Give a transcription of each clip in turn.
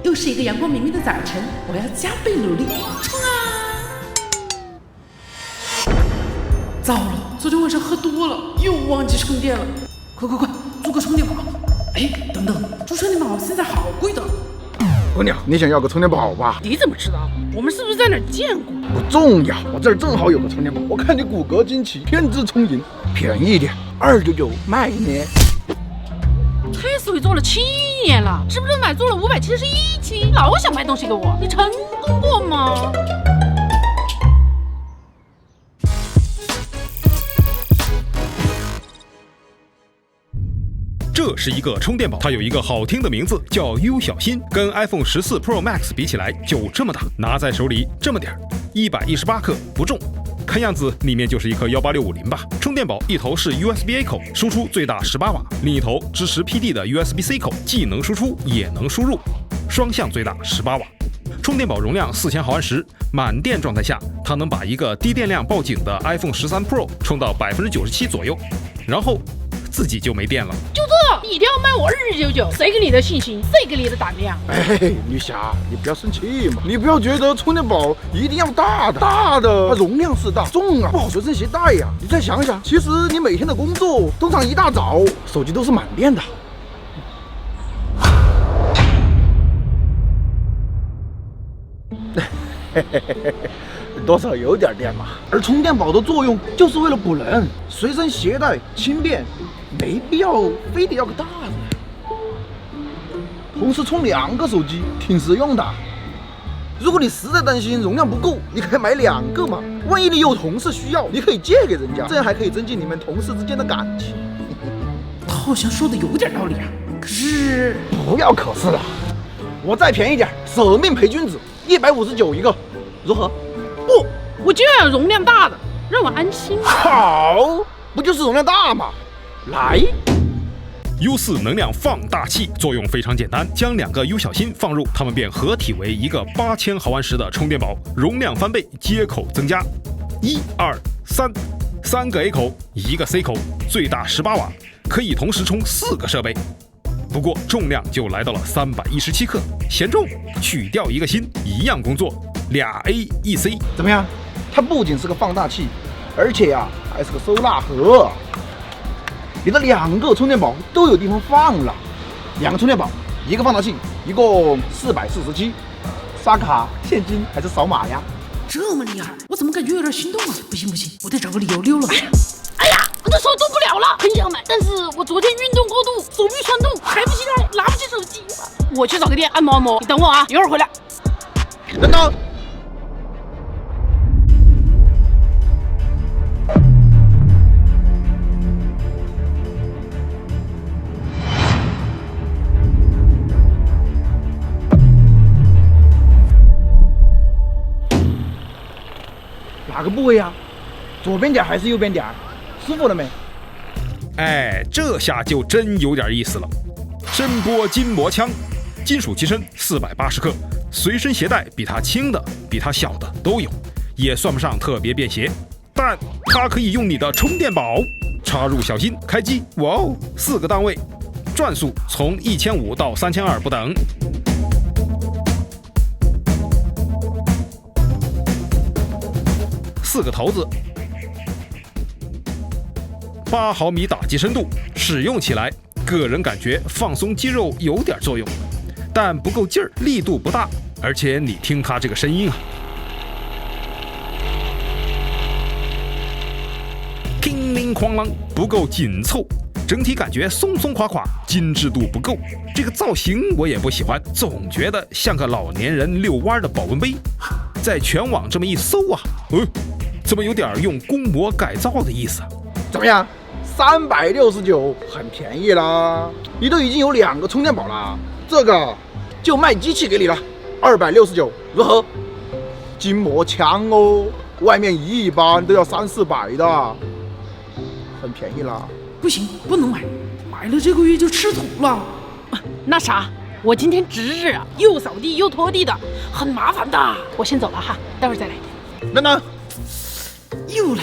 又是一个阳光明媚的早晨，我要加倍努力，冲啊！糟了，昨天晚上喝多了，又忘记充电了。快，租个充电宝！哎，等等，租充电宝现在好贵的。姑娘，你想要个充电宝吧？你怎么知道？我们是不是在哪儿见过？不重要，我这儿正好有个充电宝。我看你骨骼惊奇，偏执充盈，便宜一点，299卖你。特斯维做了7年了，是不是买做了571期？老想卖东西给我，你成功过吗？这是一个充电宝，它有一个好听的名字叫 U 小心，跟 iPhone 14 Pro Max 比起来就这么大，拿在手里这么点儿，118克不重。看样子里面就是一颗18650吧。充电宝一头是 USB-A 口，输出最大18瓦，另一头支持 PD 的 USB-C 口，既能输出也能输入，双向最大18瓦。充电宝容量4000毫安时，满电状态下，它能把一个低电量报警的 iPhone 13 Pro 充到97%左右，然后自己就没电了。就这，你一定要卖我2999，谁给你的信心？谁给你的胆量？哎，女侠，你不要生气嘛，你不要觉得充电宝一定要大的，它容量是大，重啊，不好随身携带呀。你再想想，其实你每天的工作，通常一大早手机都是满电的。多少有点电嘛。而充电宝的作用就是为了补能，随身携带轻便，没必要非得要个大的。同时充2个手机挺实用的。如果你实在担心容量不够，你可以买2个嘛。万一你有同事需要，你可以借给人家，这样还可以增进你们同事之间的感情。他好像说的有点道理啊，可是不要可是了，我再便宜点，舍命陪君子，159一个，如何？不，我就要容量大的，让我安心。好，不就是容量大吗？来。U4 能量放大器作用非常简单，将2个 U 小心放入，它们便合体为一个8000毫安时的充电宝，容量翻倍，接口增加，1、2、3个 A 口，1个 C 口，最大18瓦，可以同时充4个设备。不过重量就来到了317克，嫌重，取掉一个芯，一样工作，2 A 1 C。怎么样？它不仅是个放大器，而且呀，还是个收纳盒。你的2个充电宝都有地方放了，2个充电宝，1个放大器，一共447。刷卡、现金还是扫码呀？这么厉害，我怎么感觉有点心动啊？不行，我得找个理由溜了。哎呀，我的手动不了了，很想买，但是我昨天运动过度，手臂酸痛，抬不起来，拿不起手机。我去找个店按摩按摩，你等我啊，一会儿回来。等等。哪个部位啊？左边点还是右边点？舒服了没？哎，这下就真有点意思了。声波筋膜枪，金属机身480克，随身携带比它轻的、比它小的都有，也算不上特别便携，但它可以用你的充电宝插入小心开机，哇哦，4个档位，转速从1500到3200不等。4个头子，8毫米打击深度，使用起来个人感觉放松肌肉有点作用，但不够劲儿，力度不大，而且你听它这个声音啊，叮铃哐啷，不够紧凑，整体感觉松松垮垮，精致度不够。这个造型我也不喜欢，总觉得像个老年人遛弯的保温杯。在全网这么一搜啊，怎么有点用公模改造的意思啊？怎么样？369，很便宜啦！你都已经有2个充电宝了，这个就卖机器给你了，269，如何？筋膜枪哦，外面一般都要300-400的，很便宜啦。不行，不能买，买了这个月就吃土了。那啥，我今天值日啊，又扫地又拖地的，很麻烦的。我先走了哈，待会儿再来。等等，又来。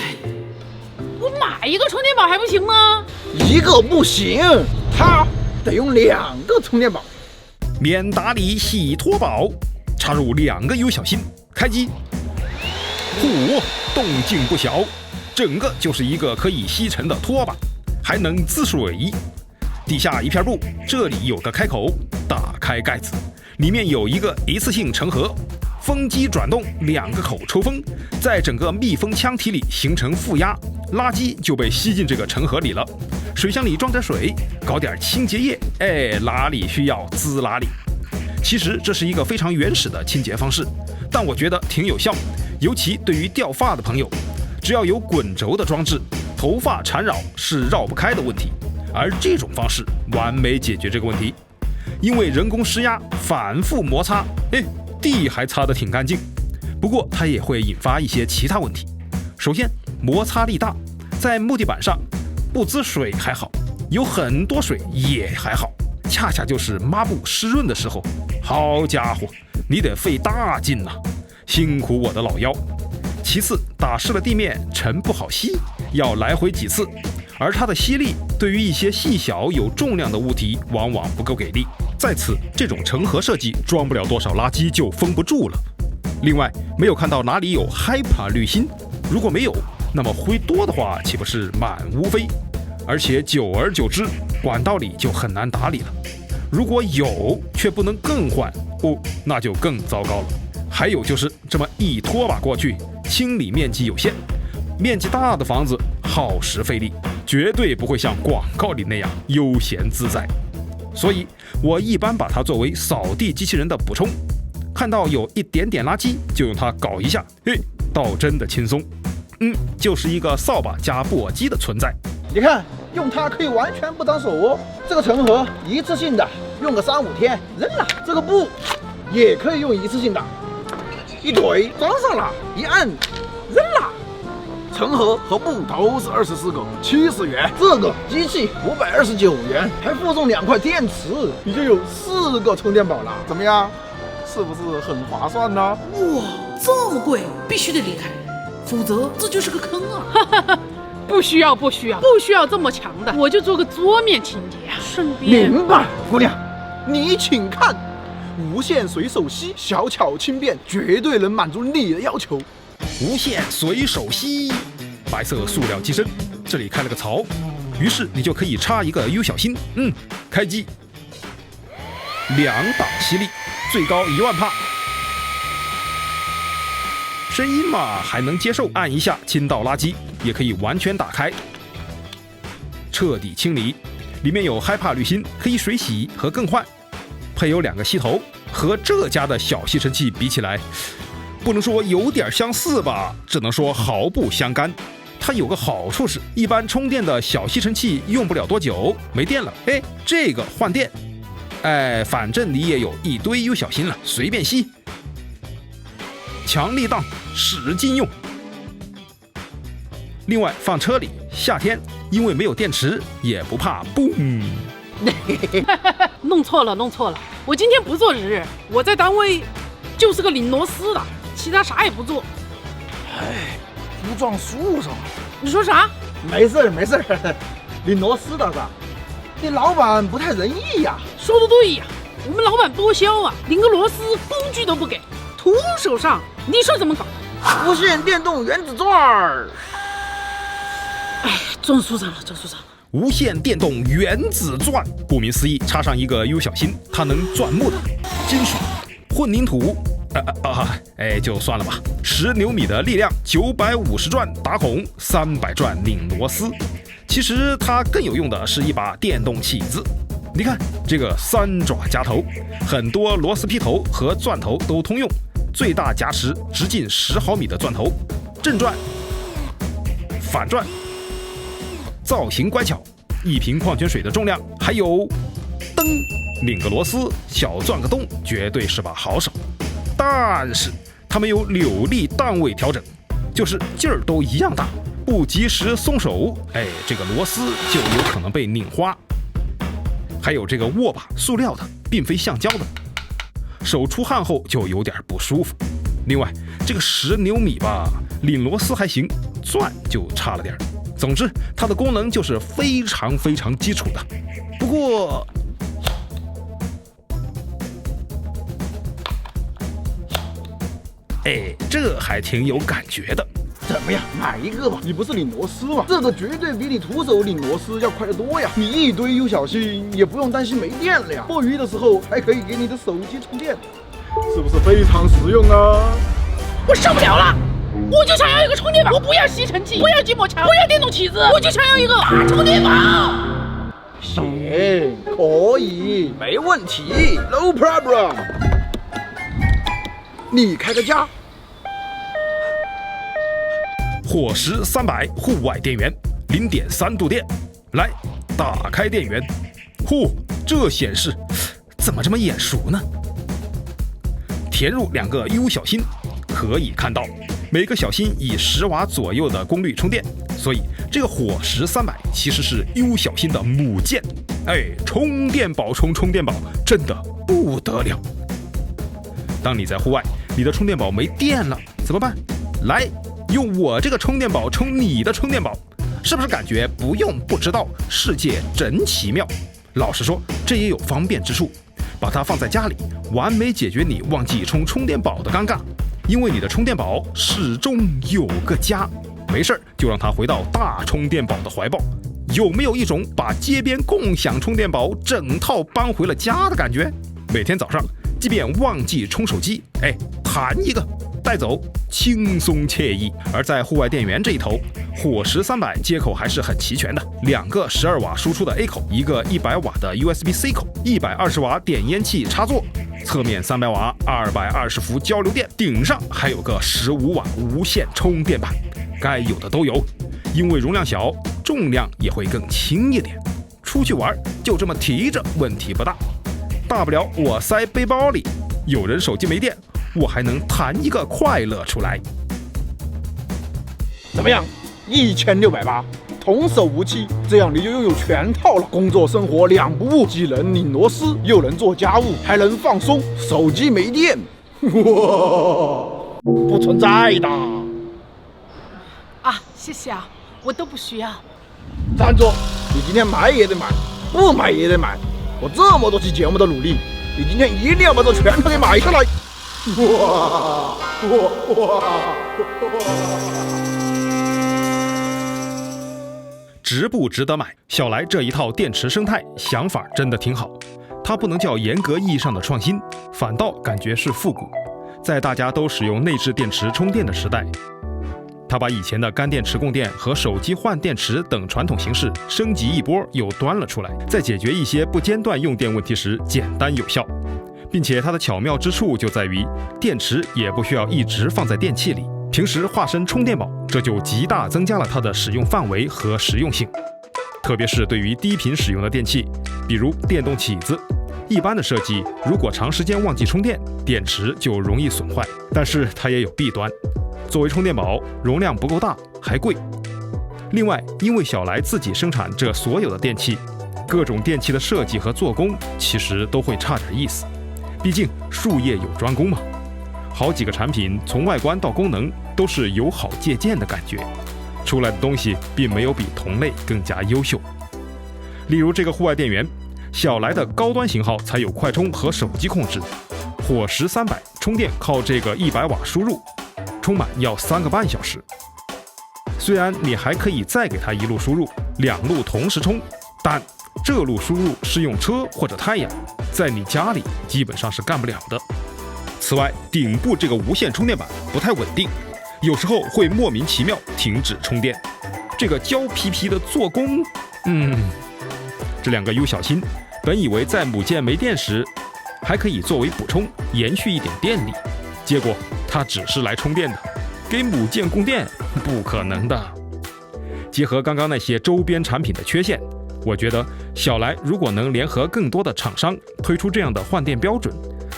我买一个充电宝还不行吗？一个不行，它得用2个充电宝。免打理洗拖宝，插入2个 U 小心，开机。嚯，动静不小，整个就是一个可以吸尘的拖把，还能滋水。底下一片布，这里有个开口，打开盖子，里面有一个一次性成盒，风机转动2个口抽风，在整个密封腔体里形成负压，垃圾就被吸进这个成盒里了。水箱里装点水，搞点清洁液，哪里需要滋哪里。其实这是一个非常原始的清洁方式，但我觉得挺有效，尤其对于掉发的朋友，只要有滚轴的装置，头发缠绕是绕不开的问题。而这种方式完美解决这个问题，因为人工施压反复摩擦，地还擦得挺干净。不过它也会引发一些其他问题。首先，摩擦力大，在木地板上不滋水还好，有很多水也还好，恰恰就是抹布湿润的时候，好家伙，你得费大劲呐，辛苦我的老腰。其次，打湿了地面尘不好吸，要来回几次，而它的吸力对于一些细小有重量的物体往往不够给力。再次，这种成盒设计装不了多少垃圾就封不住了。另外，没有看到哪里有 HEPA 滤芯，如果没有，那么灰多的话岂不是满屋飞？而且久而久之，管道里就很难打理了。如果有却不能更换，那就更糟糕了。还有就是这么一拖把过去，清理面积有限，面积大的房子耗时费力，绝对不会像广告里那样悠闲自在。所以我一般把它作为扫地机器人的补充，看到有一点点垃圾就用它搞一下，倒真的轻松。就是一个扫把加簸箕的存在。你看，用它可以完全不脏手哦。这个成盒一次性的，用个3-5天扔了。这个布也可以用一次性的，一怼装上了，一按扔了。成盒和布都是24个，70元。这个机器529元，还附送2块电池，你就有4个充电宝了。怎么样？是不是很划算呢？哇，这么贵，必须得离开，否则这就是个坑啊！不需要这么强的，我就做个桌面清洁啊，顺便。明白，姑娘，你请看，无线随手吸，小巧轻便，绝对能满足你的要求。无线随手吸，白色塑料机身，这里开了个槽，于是你就可以插一个 U 小心。开机，2档吸力，最高1万帕。声音嘛还能接受，按一下清倒垃圾，也可以完全打开，彻底清理。里面有 HEPA 滤芯，可以水洗和更换，配有2个吸头，和这家的小吸尘器比起来，不能说有点相似吧，只能说毫不相干。它有个好处是，一般充电的小吸尘器用不了多久，没电了，这个换电，反正你也有一堆 U 小心了，随便吸。强力档，使劲用。另外放车里，夏天因为没有电池，也不怕嘣。弄错了，我今天不做日，我在单位就是个拧螺丝的，其他啥也不做。不撞树上。你说啥？没事，拧螺丝的是吧？你老板不太仁义呀。说的对呀，我们老板多销啊，拧个螺丝工具都不给，徒手上，你说怎么搞？无线电动原子钻。撞树上了。无线电动原子钻，顾名思义，插上一个 U 小心，它能钻木头、金属、混凝土，就算了吧。10牛米的力量，950转打孔，300转拧螺丝。其实它更有用的是一把电动起子。你看这个3爪夹头，很多螺丝劈头和钻头都通用，最大夹持直径10毫米的钻头，正转、反转，造型乖巧。1瓶矿泉水的重量，还有灯，拧个螺丝，小钻个洞，绝对是把好手。但是它没有扭力档位调整，就是劲儿都一样大，不及时松手，这个螺丝就有可能被拧花。还有这个握把，塑料的，并非橡胶的，手出汗后就有点不舒服。另外，这个10牛米吧，拧螺丝还行，钻就差了点。总之，它的功能就是非常基础的。不过，哎，这还挺有感觉的。怎么样，买一个吧？你不是拧螺丝吗？这个绝对比你徒手拧螺丝要快得多呀！你一堆又小心，也不用担心没电了呀。摸鱼的时候还可以给你的手机充电，是不是非常实用啊？我受不了了，我就想要一个充电宝，我不要吸尘器，不要筋膜枪，不要电动起子，我就想要一个大充电宝。行，可以，没问题 ，No problem。你开个价。伙食300，户外电源，0.3度电。来，打开电源。呼，这显示怎么这么眼熟呢？填入2个 U 小芯，可以看到每个小芯以10瓦左右的功率充电，所以这个伙食300其实是 U 小芯的母舰。哎，充电宝充充电宝，真的不得了。当你在户外，你的充电宝没电了，怎么办？来，用我这个充电宝充你的充电宝，是不是感觉不用不知道，世界真奇妙？老实说，这也有方便之处，把它放在家里，完美解决你忘记充电宝的尴尬。因为你的充电宝始终有个家，没事就让它回到大充电宝的怀抱。有没有一种把街边共享充电宝整套搬回了家的感觉？每天早上，即便忘记充手机，哎，弹一个带走，轻松惬意。而在户外电源这一头，伙食300接口还是很齐全的，2个12瓦输出的 A 口，一个100瓦的 USB-C 口，120瓦点烟器插座，侧面300瓦220伏交流电，顶上还有个15瓦无线充电板，该有的都有。因为容量小，重量也会更轻一点，出去玩就这么提着，问题不大。大不了我塞背包里，有人手机没电，我还能弹一个快乐出来。怎么样？1680，童叟无欺，这样你就拥有全套了，工作生活2不误，既能拧螺丝，又能做家务，还能放松。手机没电，哇，不存在的。啊，谢谢啊，我都不需要。站住！你今天买也得买，不买也得买。我这么多期节目的努力，你今天一定要把这全套给买下来！哇！值不值得买？小来这一套电池生态想法真的挺好，它不能叫严格意义上的创新，反倒感觉是复古。在大家都使用内置电池充电的时代，它把以前的干电池供电和手机换电池等传统形式升级一波，又端了出来，在解决一些不间断用电问题时简单有效。并且它的巧妙之处就在于，电池也不需要一直放在电器里，平时化身充电宝，这就极大增加了它的使用范围和实用性。特别是对于低频使用的电器，比如电动起子，一般的设计如果长时间忘记充电，电池就容易损坏。但是它也有弊端，作为充电宝，容量不够大，还贵。另外，因为小来自己生产这所有的电器，各种电器的设计和做工其实都会差点意思。毕竟术业有专攻嘛，好几个产品从外观到功能都是友好借鉴的感觉，出来的东西并没有比同类更加优秀。例如这个户外电源，小来的高端型号才有快充和手机控制，伙食300充电靠这个100瓦输入，充满要3个半小时。虽然你还可以再给它一路输入，2路同时充，但这路输入是用车或者太阳，在你家里基本上是干不了的。此外，顶部这个无线充电板不太稳定，有时候会莫名其妙停止充电。这个胶皮皮的做工，这2个 U 小芯本以为在母舰没电时还可以作为补充，延续一点电力，结果它只是来充电的，给母舰供电不可能的。结合刚刚那些周边产品的缺陷，我觉得小来如果能联合更多的厂商推出这样的换电标准，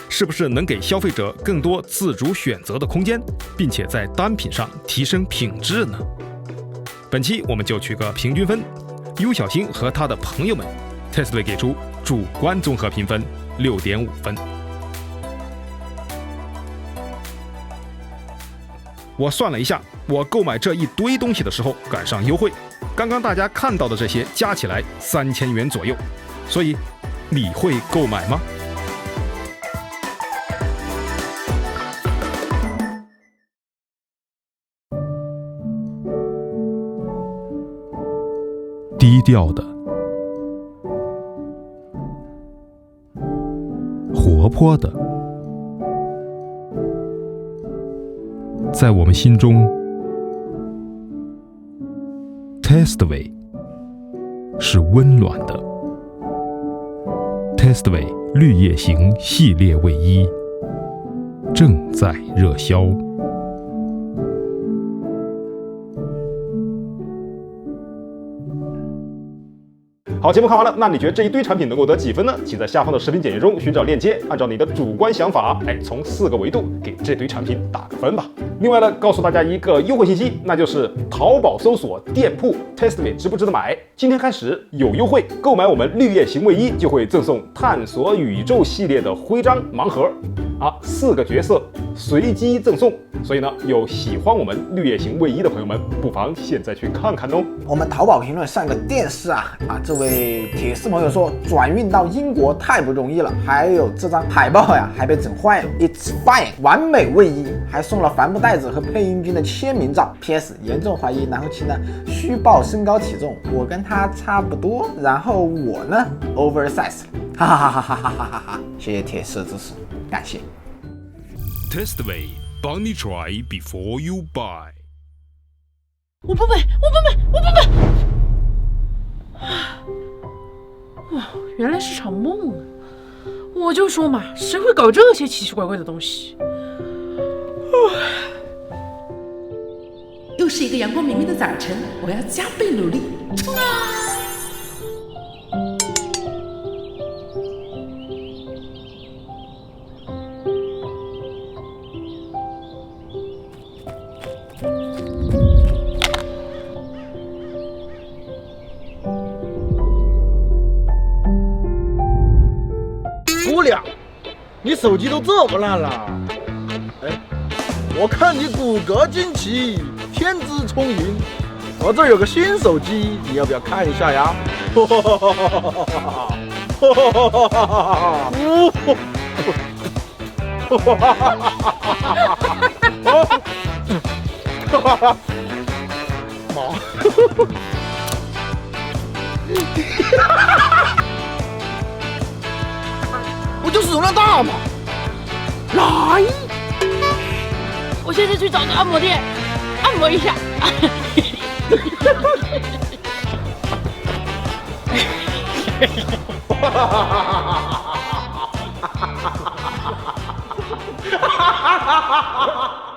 是不是能给消费者更多自主选择的空间，并且在单品上提升品质呢？本期我们就取个平均分，U 小芯和他的朋友们 Tesla 给出主观综合评分6.5分。我算了一下，我购买这一堆东西的时候赶上优惠，刚刚大家看到的这些加起来3000元左右，所以你会购买吗？低调的、活泼的，在我们心中 Testway 是温暖的。Testway 绿叶型系列卫衣正在热销。好，节目看完了，那你觉得这一堆产品能够得几分呢？请在下方的视频简介中寻找链接，按照你的主观想法，从4个维度给这堆产品打个分吧。另外呢，告诉大家一个优惠信息，那就是淘宝搜索店铺 Testway 值不值得买？今天开始有优惠，购买我们绿叶型卫衣就会赠送探索宇宙系列的徽章盲盒，4个角色随机赠送。所以呢，有喜欢我们绿叶型卫衣的朋友们，不妨现在去看看哦。我们淘宝评论上个电视这位铁丝朋友说转运到英国太不容易了，还有这张海报呀还被整坏了。It's fine， 完美卫衣，还送了帆布袋子和配音君的签名照。PS 严重怀疑南后期呢虚报身高体重，我跟他差不多，然后我呢 oversize， 哈哈哈哈哈哈哈！谢谢铁丝的支持，感谢。Testway， 帮你 try before you buy。我不买，我不买，我不买！哇，原来是场梦啊！我就说嘛，谁会搞这些奇奇怪怪的东西？又是一个阳光明媚的早晨，我要加倍努力，冲啊！姑娘，你手机都这么烂了？我看你骨骼惊奇，天资聪颖，我这儿有个新手机，你要不要看一下呀？毛，不就是容量大吗？来。我现在去找个按摩店，按摩一下。哈哈哈哈哈！